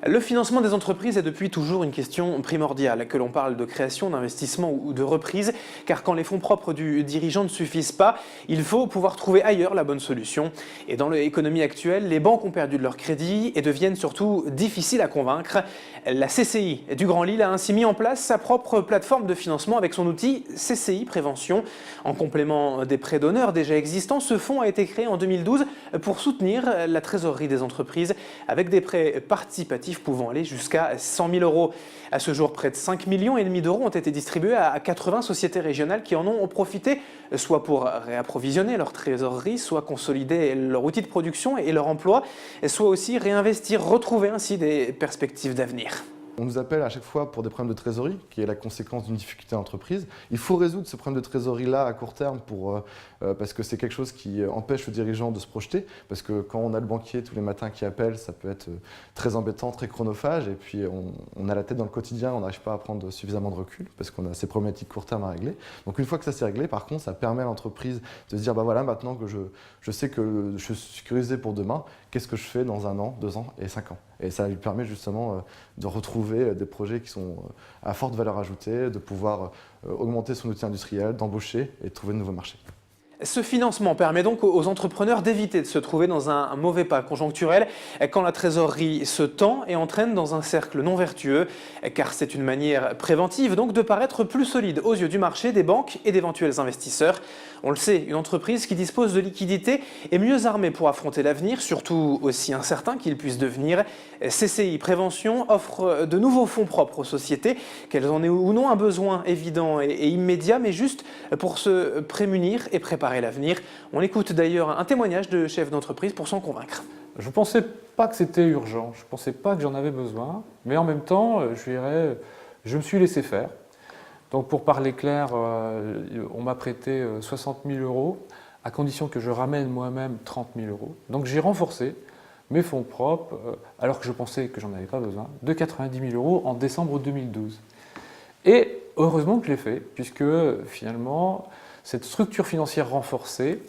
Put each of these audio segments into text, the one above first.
Le financement des entreprises est depuis toujours une question primordiale, que l'on parle de création, d'investissement ou de reprise, car quand les fonds propres du dirigeant ne suffisent pas, il faut pouvoir trouver ailleurs la bonne solution. Et dans l'économie actuelle, les banques ont perdu de leur crédit et deviennent surtout difficiles à convaincre. La CCI du Grand Lille a ainsi mis en place sa propre plateforme de financement avec son outil CCI Prévention. En complément des prêts d'honneur déjà existants, ce fonds a été créé en 2012 pour soutenir la trésorerie des entreprises avec des prêts participatifs pouvant aller jusqu'à 100 000 euros. À ce jour, près de 5,5 millions d'euros ont été distribués à 80 sociétés régionales qui en ont profité, soit pour réapprovisionner leur trésorerie, soit consolider leur outil de production et leur emploi, soit aussi réinvestir, retrouver ainsi des perspectives d'avenir. On nous appelle à chaque fois pour des problèmes de trésorerie, qui est la conséquence d'une difficulté d'entreprise. Il faut résoudre ce problème de trésorerie-là à court terme parce que c'est quelque chose qui empêche le dirigeant de se projeter. Parce que quand on a le banquier tous les matins qui appelle, ça peut être très embêtant, très chronophage. Et puis on a la tête dans le quotidien, on n'arrive pas à prendre suffisamment de recul parce qu'on a ces problématiques court terme à régler. Donc une fois que ça s'est réglé, par contre, ça permet à l'entreprise de se dire, bah voilà, maintenant que je sais que je suis sécurisé pour demain, qu'est-ce que je fais dans 1 an, 2 ans et 5 ans? Et ça lui permet justement de retrouver des projets qui sont à forte valeur ajoutée, de pouvoir augmenter son outil industriel, d'embaucher et de trouver de nouveaux marchés. Ce financement permet donc aux entrepreneurs d'éviter de se trouver dans un mauvais pas conjoncturel quand la trésorerie se tend et entraîne dans un cercle non vertueux, car c'est une manière préventive donc de paraître plus solide aux yeux du marché, des banques et d'éventuels investisseurs. On le sait, une entreprise qui dispose de liquidités est mieux armée pour affronter l'avenir, surtout aussi incertain qu'il puisse devenir. CCI Prévention offre de nouveaux fonds propres aux sociétés, qu'elles en aient ou non un besoin évident et immédiat, mais juste pour se prémunir et préparer l'avenir. On écoute d'ailleurs un témoignage de chef d'entreprise pour s'en convaincre. Je ne pensais pas que c'était urgent, je ne pensais pas que j'en avais besoin, mais en même temps, je me suis laissé faire. Donc pour parler clair, on m'a prêté 60 000 euros, à condition que je ramène moi-même 30 000 euros. Donc j'ai renforcé mes fonds propres, alors que je pensais que j'en avais pas besoin, de 90 000 euros en décembre 2012. Et heureusement que je l'ai fait, puisque finalement, cette structure financière renforcée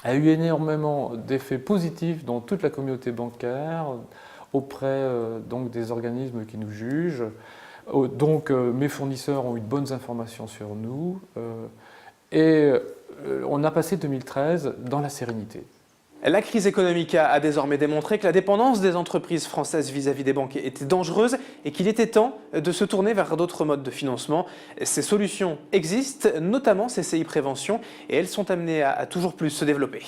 a eu énormément d'effets positifs dans toute la communauté bancaire, auprès donc des organismes qui nous jugent. Donc mes fournisseurs ont eu de bonnes informations sur nous et on a passé 2013 dans la sérénité. La crise économique a désormais démontré que la dépendance des entreprises françaises vis-à-vis des banques était dangereuse et qu'il était temps de se tourner vers d'autres modes de financement. Ces solutions existent, notamment CCI Prévention, et elles sont amenées à toujours plus se développer.